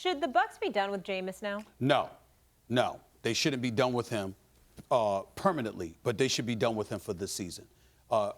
Should the Bucs be done with Jameis now? No. They shouldn't be done with him permanently, but they should be done with him for this season.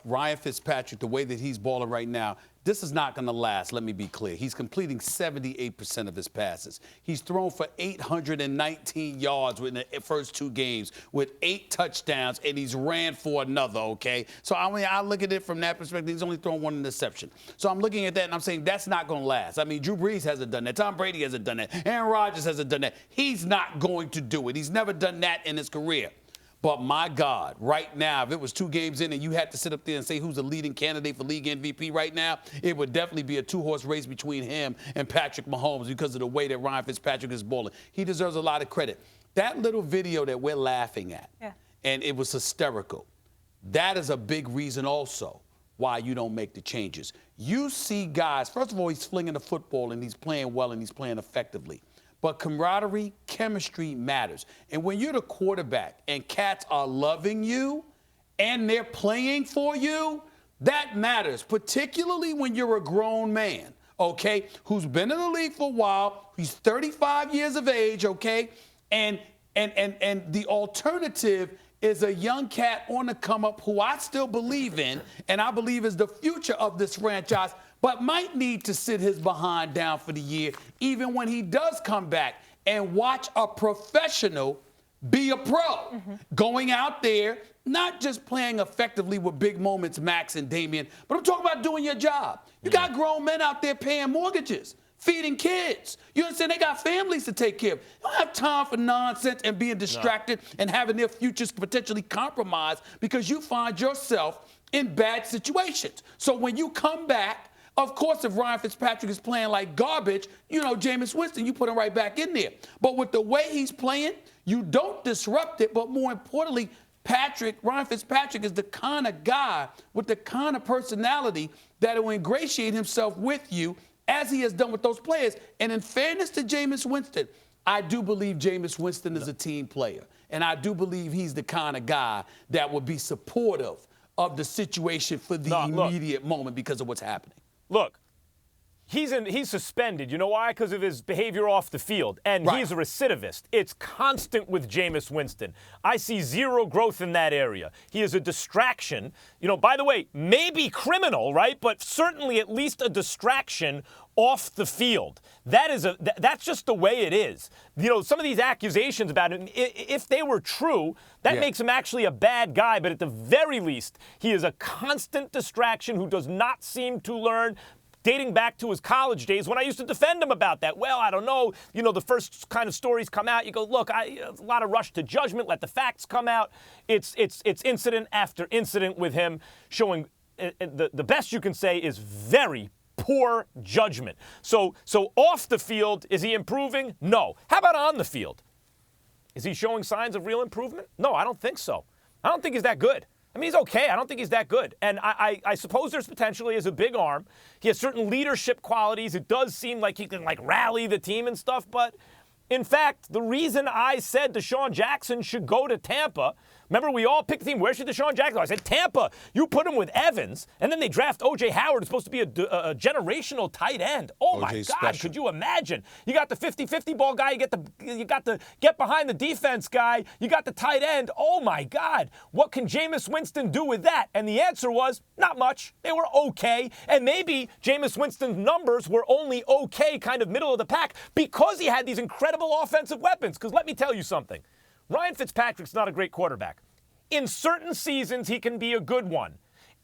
Ryan Fitzpatrick, the way that he's balling right now, this is not going to last, let me be clear. He's completing 78% of his passes. He's thrown for 819 yards in the first 2 games with 8 touchdowns, and he's ran for another, okay? So, I look at it from that perspective. He's only thrown 1 interception. So I'm looking at that, and I'm saying that's not going to last. I mean, Drew Brees hasn't done that. Tom Brady hasn't done that. Aaron Rodgers hasn't done that. He's not going to do it. He's never done that in his career. But my God, right now, if it was 2 games in and you had to sit up there and say who's the leading candidate for league MVP right now, it would definitely be a 2-horse race between him and Patrick Mahomes because of the way that Ryan Fitzpatrick is balling. He deserves a lot of credit. That little video that we're laughing at, and it was hysterical, that is a big reason also why you don't make the changes. You see guys, first of all, he's flinging the football and he's playing well and he's playing effectively. But camaraderie, chemistry matters. And when you're the quarterback and cats are loving you and they're playing for you, that matters, particularly when you're a grown man, okay, who's been in the league for a while, he's 35 years of age, okay, and the alternative is a young cat on the come up who I still believe in and I believe is the future of this franchise, but might need to sit his behind down for the year, even when he does come back, and watch a professional be a pro. Going out there, not just playing effectively with big moments, Max and Damian, but I'm talking about doing your job. You got grown men out there paying mortgages, feeding kids. You understand? They got families to take care of. You don't have time for nonsense and being distracted and having their futures potentially compromised because you find yourself in bad situations. So when you come back, of course, if Ryan Fitzpatrick is playing like garbage, you know, Jameis Winston, you put him right back in there. But with the way he's playing, you don't disrupt it. But more importantly, Ryan Fitzpatrick is the kind of guy with the kind of personality that will ingratiate himself with you as he has done with those players. And in fairness to Jameis Winston, I do believe Jameis Winston is a team player. And I do believe he's the kind of guy that would be supportive of the situation for the immediate moment because of what's happening. Look, he's suspended. You know why? Because of his behavior off the field. And he's a recidivist. It's constant with Jameis Winston. I see zero growth in that area. He is a distraction. You know, by the way, maybe criminal, right? But certainly at least a distraction off the field. That's just the way it is. You know, some of these accusations about him, if they were true, that makes him actually a bad guy. But at the very least, he is a constant distraction who does not seem to learn, dating back to his college days when I used to defend him about that. Well, I don't know. You know, the first kind of stories come out. You go, look, a lot of rush to judgment. Let the facts come out. It's incident after incident with him showing the best you can say is very poor judgment. So off the field, is he improving? No. How about on the field? Is he showing signs of real improvement? No, I don't think so. I don't think he's that good. I mean, he's okay. I don't think he's that good. And I suppose there's potentially as a big arm. He has certain leadership qualities. It does seem like he can, like, rally the team and stuff. But, in fact, the reason I said Deshaun Jackson should go to Tampa, remember we all picked the team, where should Deshaun Jackson go? I said Tampa. You put him with Evans, and then they draft O.J. Howard, who's supposed to be a generational tight end. Oh, my God, special. Could you imagine? You got the 50-50 ball guy, you got the get behind the defense guy, you got the tight end. Oh, my God. What can Jameis Winston do with that? And the answer was, not much. They were okay. And maybe Jameis Winston's numbers were only okay, kind of middle of the pack, because he had these incredible offensive weapons. Because let me tell you something. Ryan Fitzpatrick's not a great quarterback. In certain seasons, he can be a good one.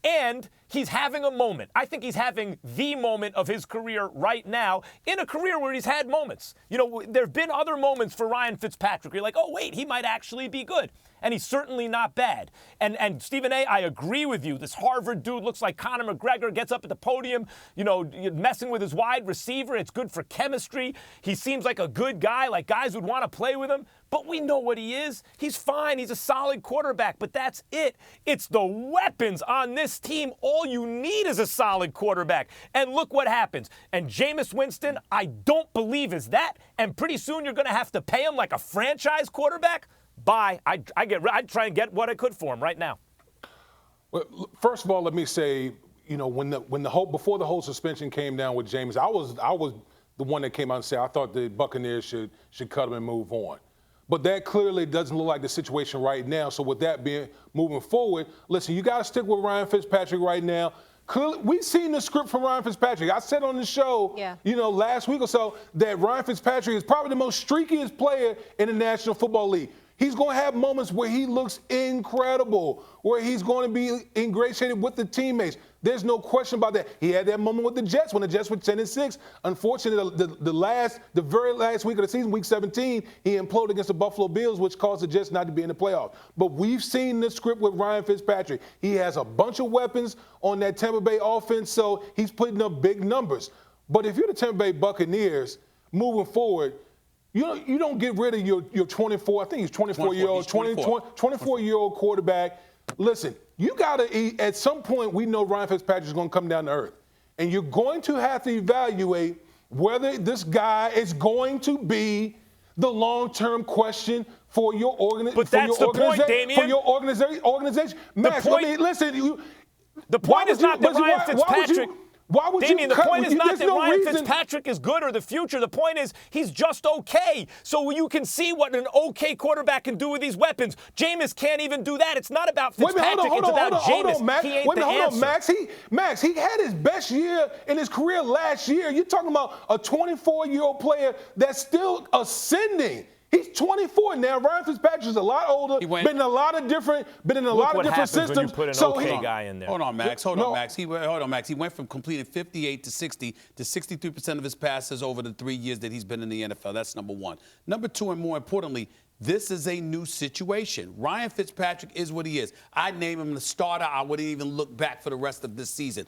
And he's having a moment. I think he's having the moment of his career right now in a career where he's had moments. You know, there have been other moments for Ryan Fitzpatrick where you're like, oh, wait, he might actually be good. And he's certainly not bad. And Stephen A., I agree with you. This Harvard dude looks like Conor McGregor, gets up at the podium, you know, messing with his wide receiver. It's good for chemistry. He seems like a good guy, like guys would want to play with him. But we know what he is. He's fine. He's a solid quarterback. But that's it. It's the weapons on this team. All you need is a solid quarterback. And look what happens. And Jameis Winston, I don't believe is that. And pretty soon you're going to have to pay him like a franchise quarterback. Bye. I'd try and get what I could for him right now. Well, first of all, let me say, you know, before the whole suspension came down with Jameis, I was the one that came out and said, I thought the Buccaneers should cut him and move on. But that clearly doesn't look like the situation right now. So with that being moving forward, listen, you got to stick with Ryan Fitzpatrick right now. Clearly, we've seen the script from Ryan Fitzpatrick. I said on the show, last week or so, that Ryan Fitzpatrick is probably the most streakiest player in the National Football League. He's going to have moments where he looks incredible, where he's going to be ingratiated with the teammates. There's no question about that. He had that moment with the Jets when the Jets were 10-6. Unfortunately, the very last week of the season, week 17, he imploded against the Buffalo Bills, which caused the Jets not to be in the playoffs. But we've seen this script with Ryan Fitzpatrick. He has a bunch of weapons on that Tampa Bay offense, so he's putting up big numbers. But if you're the Tampa Bay Buccaneers, moving forward, you don't get rid of your 24, I think he's 24-year-old quarterback. Listen, you got to, at some point, we know Ryan Fitzpatrick is going to come down to earth. And you're going to have to evaluate whether this guy is going to be the long-term question for your organization. But that's the point, Damian. For your organization. Max, the point is not that Ryan Fitzpatrick. Why would Damian, you the cut? point is not that no Ryan reason. Fitzpatrick is good or the future. The point is he's just okay. So you can see what an okay quarterback can do with these weapons. Jameis can't even do that. It's not about Fitzpatrick. It's about Jameis. He ain't the answer. Max, he had his best year in his career last year. You're talking about a 24-year-old player that's still ascending. He's 24 now. Ryan Fitzpatrick is a lot older. Been in a lot of different systems. When you put an okay guy in there. Hold on, Max. He went from completing 58 to 60 to 63% of his passes over the 3 years that he's been in the NFL. That's number one. Number two, and more importantly, this is a new situation. Ryan Fitzpatrick is what he is. I'd name him the starter. I wouldn't even look back for the rest of this season.